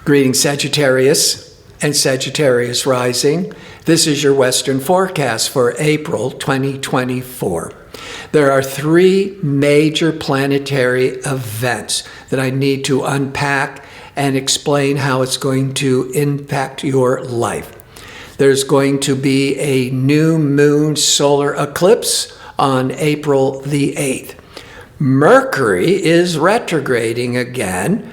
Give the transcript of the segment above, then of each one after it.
Greetings, Sagittarius and Sagittarius rising. This is your Western forecast for April 2024. There are three major planetary events that I need to unpack and explain how it's going to impact your life. There's going to be a new moon solar eclipse on April the 8th. Mercury is retrograding again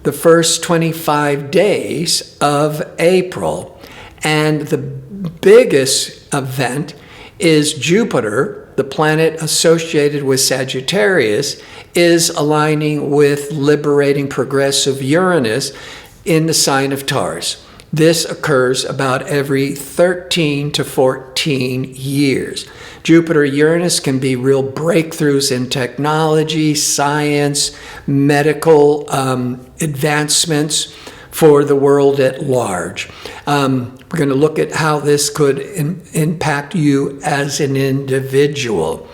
the first 25 days of April. And the biggest event is Jupiter, the planet associated with Sagittarius, is aligning with liberating progressive Uranus in the sign of Taurus. This occurs about every 13 to 14 years. Jupiter-Uranus can be real breakthroughs in technology, science, medical advancements for the world at large. We're going to look at how this could impact you as an individual.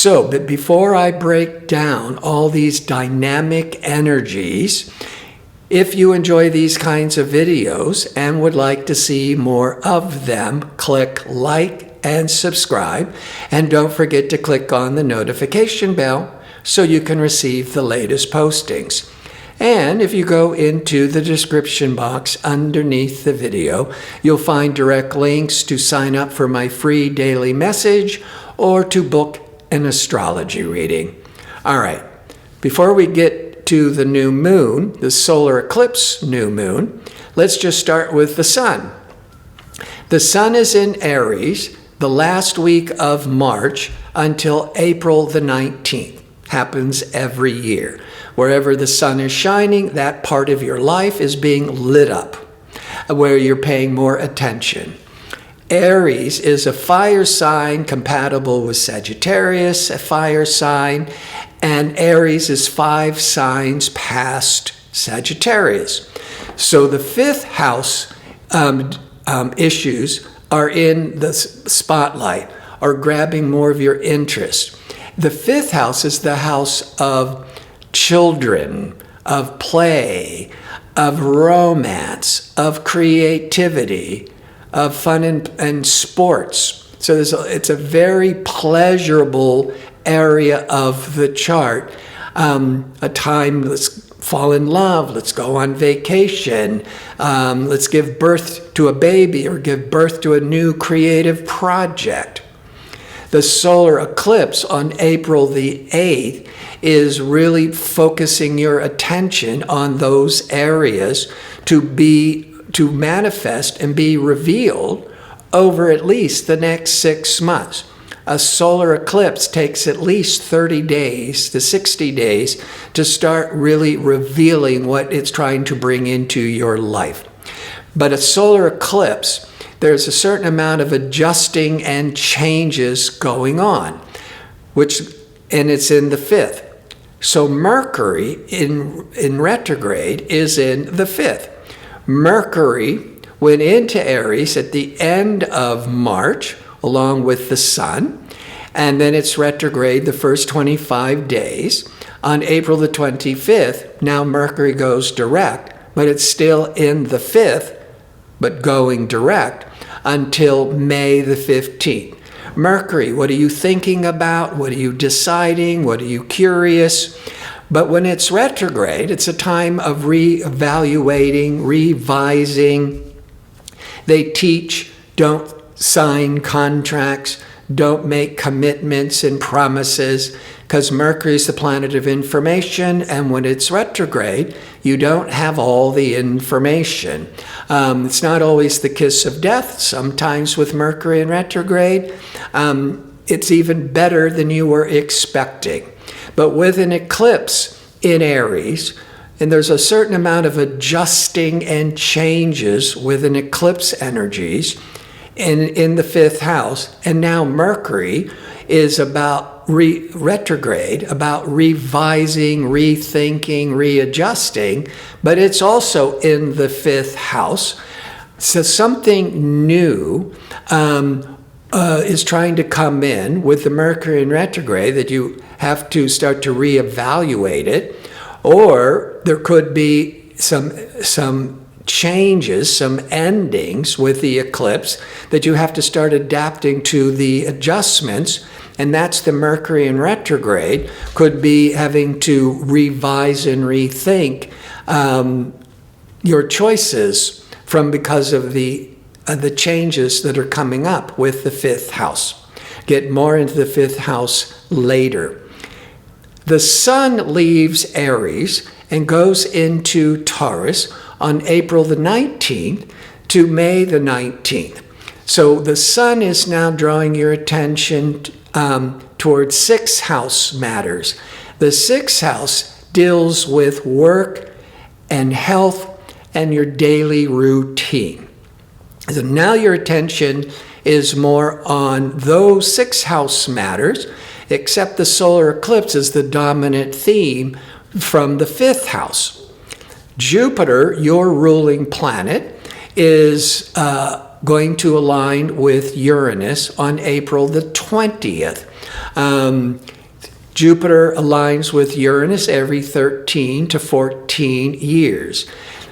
But before I break down all these dynamic energies, if you enjoy these kinds of videos and would like to see more of them, click like and subscribe. And don't forget to click on the notification bell so you can receive the latest postings. And if you go into the description box underneath the video, you'll find direct links to sign up for my free daily message or to book an astrology reading. All right, before we get to the new moon, the solar eclipse new moon, let's just start with the sun. The sun is in Aries the last week of March until April the 19th. Happens every year. Wherever the sun is shining, that part of your life is being lit up, where you're paying more attention. Aries is a fire sign compatible with Sagittarius, a fire sign, and Aries is 5 signs past Sagittarius. So the fifth house issues are in the spotlight, are grabbing more of your interest. The fifth house is the house of children, of play, of romance, of creativity, of fun and sports. So it's a very pleasurable area of the chart. A time, let's fall in love, let's go on vacation, let's give birth to a baby or give birth to a new creative project. The solar eclipse on April the 8th is really focusing your attention on those areas to manifest and be revealed over at least the next 6 months. A solar eclipse takes at least 30 days to 60 days to start really revealing what it's trying to bring into your life. But a solar eclipse, there's a certain amount of adjusting and changes going on, and it's in the fifth. So Mercury in retrograde is in the fifth. Mercury went into Aries at the end of March, along with the sun, and then it's retrograde the first 25 days. On April the 25th, now Mercury goes direct, but it's still in the fifth, but going direct until May the 15th. Mercury, what are you thinking about? What are you deciding? What are you curious? But when it's retrograde, it's a time of reevaluating, revising. They teach, don't sign contracts, don't make commitments and promises, because Mercury is the planet of information, and when it's retrograde, you don't have all the information. It's not always the kiss of death. Sometimes with Mercury in retrograde, it's even better than you were expecting. But with an eclipse in Aries, and there's a certain amount of adjusting and changes with an eclipse energies in the fifth house, and now Mercury is about retrograde, about revising, rethinking, readjusting, but it's also in the fifth house. So something new is trying to come in with the Mercury in retrograde that you have to start to reevaluate it, or there could be some changes, some endings with the eclipse that you have to start adapting to the adjustments. And that's the Mercury in retrograde, could be having to revise and rethink your choices because of the changes that are coming up with the fifth house. Get more into the fifth house later. The sun leaves Aries and goes into Taurus on April the 19th to May the 19th. So the sun is now drawing your attention towards sixth house matters. The sixth house deals with work and health and your daily routine. So now your attention is more on those sixth house matters, except the solar eclipse is the dominant theme from the fifth house. Jupiter, your ruling planet, is going to align with Uranus on April the 20th. Jupiter aligns with Uranus every 13 to 14 years.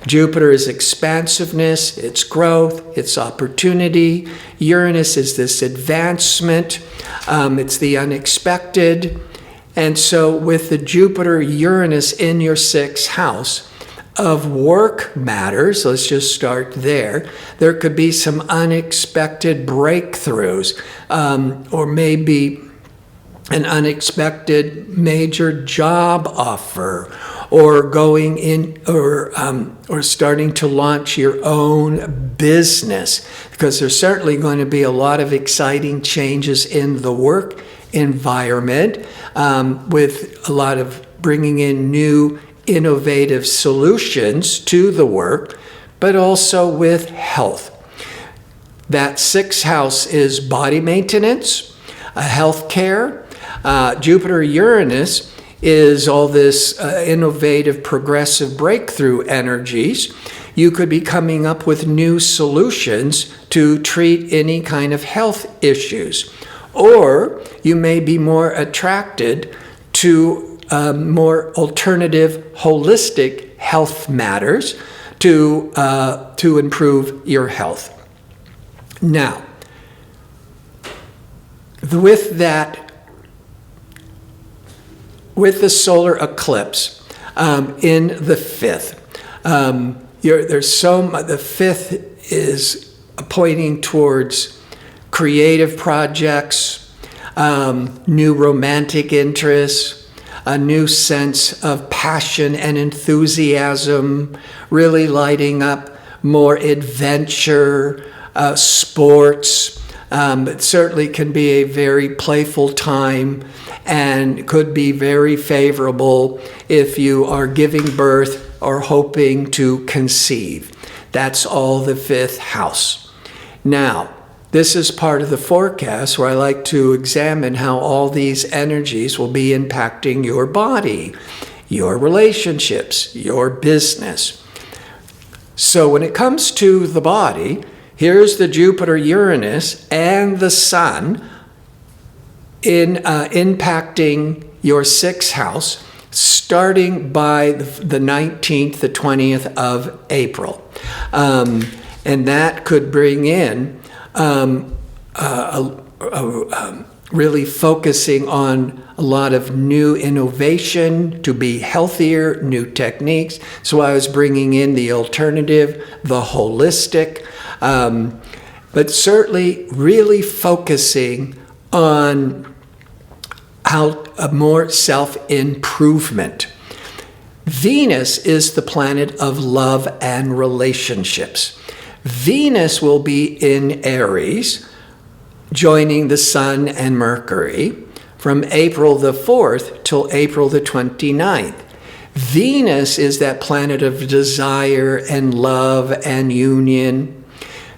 Jupiter is expansiveness, it's growth, it's opportunity. Uranus is this advancement, it's the unexpected. And so with the Jupiter-Uranus in your sixth house of work matters, let's just start there. There could be some unexpected breakthroughs, or maybe an unexpected major job offer, or going in, or starting to launch your own business, because there's certainly going to be a lot of exciting changes in the work environment, with a lot of bringing in new innovative solutions to the work, but also with health. That sixth house is body maintenance, health care. Jupiter-Uranus is all this innovative, progressive breakthrough energies. You could be coming up with new solutions to treat any kind of health issues. Or you may be more attracted to more alternative, holistic health matters to improve your health. Now, with the solar eclipse in the fifth, the fifth is pointing towards creative projects, new romantic interests, a new sense of passion and enthusiasm, really lighting up more adventure, sports. It certainly can be a very playful time and could be very favorable if you are giving birth or hoping to conceive. That's all the fifth house. Now, this is part of the forecast where I like to examine how all these energies will be impacting your body, your relationships, your business. So when it comes to the body, here's the Jupiter-Uranus and the Sun impacting your sixth house, starting by the 19th, the 20th of April. And that could bring in really focusing on a lot of new innovation to be healthier, new techniques. So I was bringing in the alternative, the holistic, but certainly really focusing on how more self-improvement. Venus is the planet of love and relationships. Venus will be in Aries, joining the Sun and Mercury from April the 4th till April the 29th. Venus is that planet of desire and love and union.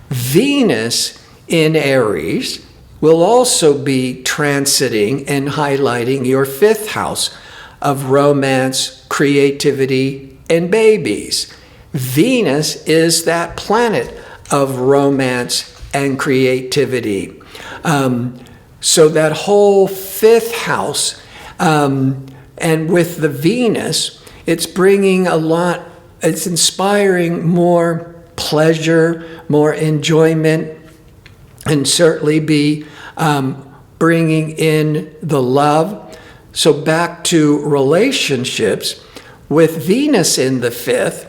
Venus in Aries will also be transiting and highlighting your fifth house of romance, creativity, and babies. Venus is that planet of romance and creativity. So that whole fifth house, and with the Venus, it's bringing a lot it's inspiring more pleasure, more enjoyment, and certainly be bringing in the love. So back to relationships, with Venus in the 5th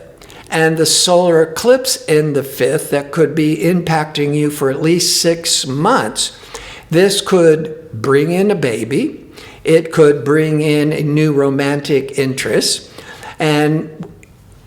and the solar eclipse in the 5th that could be impacting you for at least 6 months, this could bring in a baby. It could bring in a new romantic interest. And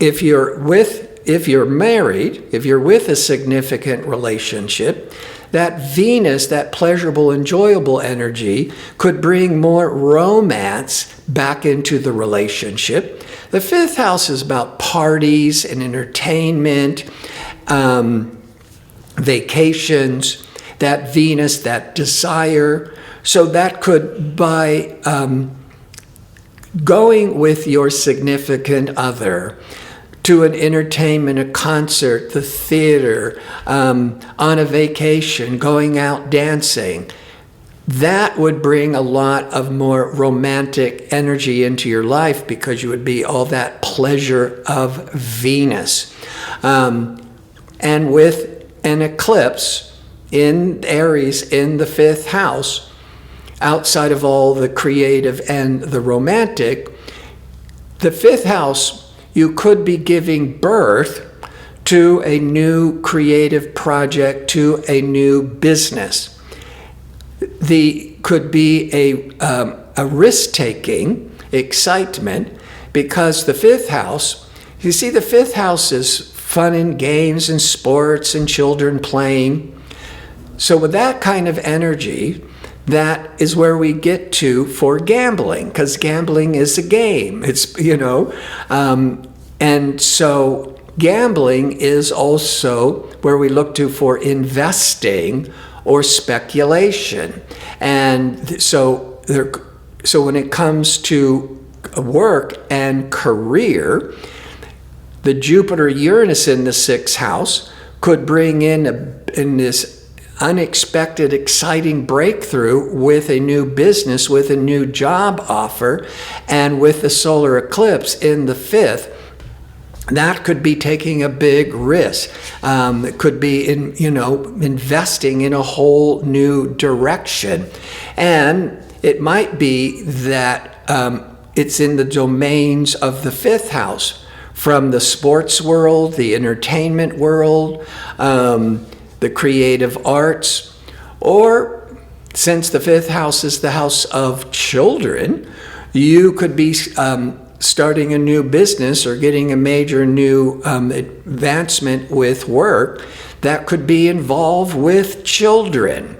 if you're married, if you're with a significant relationship, that Venus, that pleasurable, enjoyable energy, could bring more romance back into the relationship. The 5th house is about parties and entertainment, vacations, that Venus, that desire. So that could, by going with your significant other to an entertainment, a concert, the theater, on a vacation, going out dancing, that would bring a lot of more romantic energy into your life because you would be all that pleasure of Venus. And with an eclipse in Aries in the 5th house, outside of all the creative and the romantic, the 5th house, you could be giving birth to a new creative project, to a new business. Could be a risk-taking excitement, because the 5th house, you see, the 5th house is fun and games and sports and children playing. So with that kind of energy, that is where we get to for gambling, because gambling is a game. It's, and so gambling is also where we look to for investing or speculation. And so when it comes to work and career, the Jupiter-Uranus in the 6th house could bring in this unexpected, exciting breakthrough with a new business, with a new job offer. And with the solar eclipse in the 5th, that could be taking a big risk. It could be investing in a whole new direction. And it might be that it's in the domains of the 5th house, from the sports world, the entertainment world, the creative arts, or since the 5th house is the house of children, you could be starting a new business or getting a major new advancement with work that could be involved with children.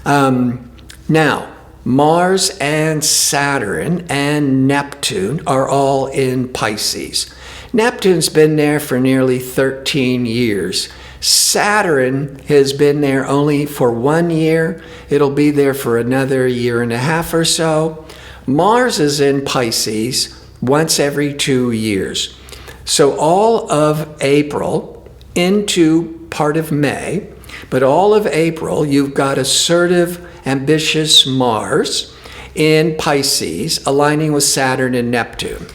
Now, Mars and Saturn and Neptune are all in Pisces. Neptune's been there for nearly 13 years. Saturn has been there only for 1 year. It'll be there for another year and a half or so. Mars is in Pisces once every 2 years. So all of April into part of May, but all of April, you've got assertive, ambitious Mars in Pisces, aligning with Saturn and Neptune.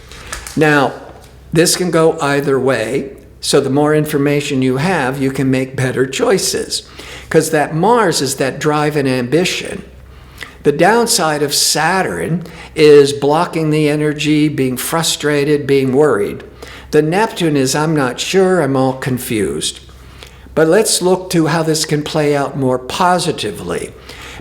Now, this can go either way. So the more information you have, you can make better choices. Because that Mars is that drive and ambition. The downside of Saturn is blocking the energy, being frustrated, being worried. The Neptune is, I'm not sure, I'm all confused. But let's look to how this can play out more positively.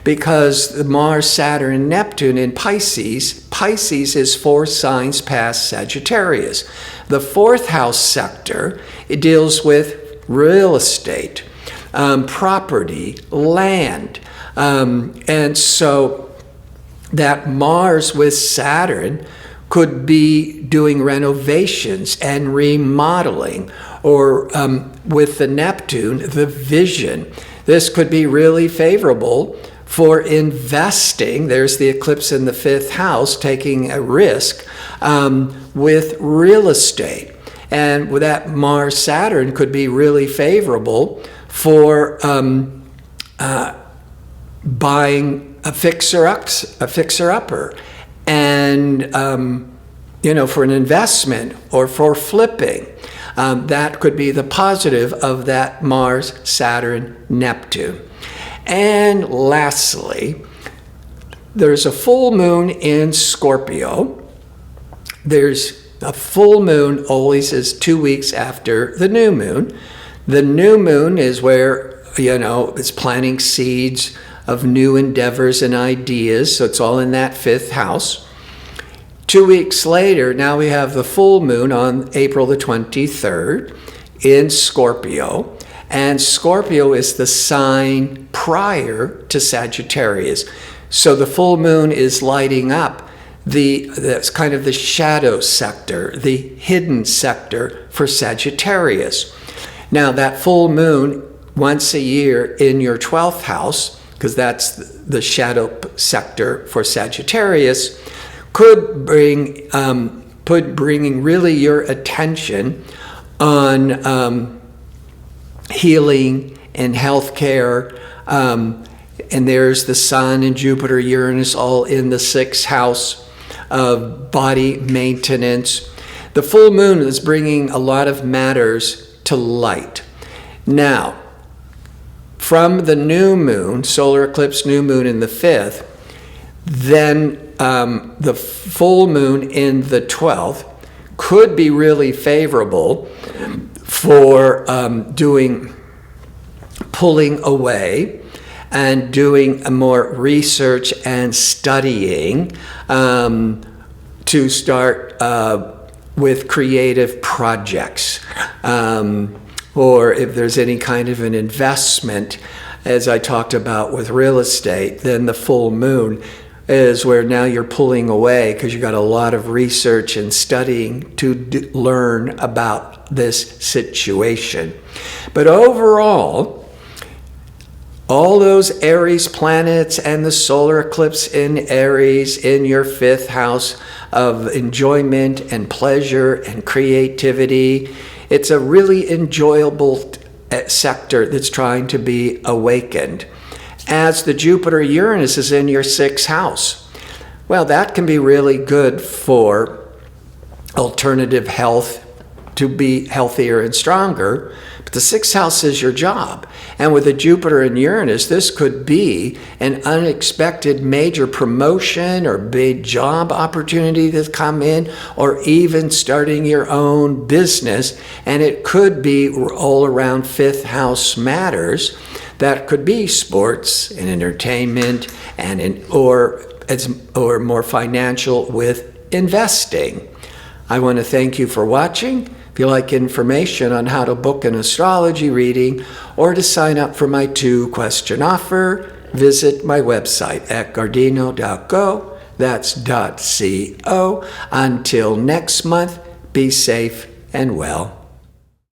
Because the Mars, Saturn, Neptune in Pisces is 4 signs past Sagittarius. The 4th house sector, it deals with real estate, property, land. And so that Mars with Saturn could be doing renovations and remodeling, or with the Neptune, the vision. This could be really favorable for investing. There's the eclipse in the 5th house, taking a risk with real estate. And with that Mars Saturn could be really favorable for buying a fixer-upper, and for an investment or for flipping. That could be the positive of that Mars, Saturn, Neptune. And lastly, there's a full moon in Scorpio. There's a full moon always is 2 weeks after the new moon. The new moon is where, it's planting seeds of new endeavors and ideas. So it's all in that 5th house. 2 weeks later, now we have the full moon on April the 23rd in Scorpio. And Scorpio is the sign prior to Sagittarius. So the full moon is lighting up that's kind of the shadow sector, the hidden sector for Sagittarius. Now that full moon once a year in your 12th house, because that's the shadow sector for Sagittarius, could bringing really your attention on healing and healthcare. And there's the Sun and Jupiter, Uranus, all in the 6th house of body maintenance. The full moon is bringing a lot of matters to light. Now, from the new moon, solar eclipse new moon in the 5th, then the full moon in the 12th could be really favorable for pulling away and doing more research and studying to start with creative projects. Or if there's any kind of an investment, as I talked about with real estate, then the full moon is where now you're pulling away because you got a lot of research and studying to learn about this situation. But overall, all those Aries planets and the solar eclipse in Aries in your 5th house of enjoyment and pleasure and creativity, it's a really enjoyable sector that's trying to be awakened. As the Jupiter-Uranus is in your 6th house, well, that can be really good for alternative health, to be healthier and stronger. But the 6th house is your job. And with the Jupiter and Uranus, this could be an unexpected major promotion or big job opportunity that's come in, or even starting your own business. And it could be all around 5th house matters. That could be sports and entertainment or more financial with investing. I want to thank you for watching. If you like information on how to book an astrology reading or to sign up for my 2-question offer, visit my website at gardino.co. That's .co. Until next month, be safe and well.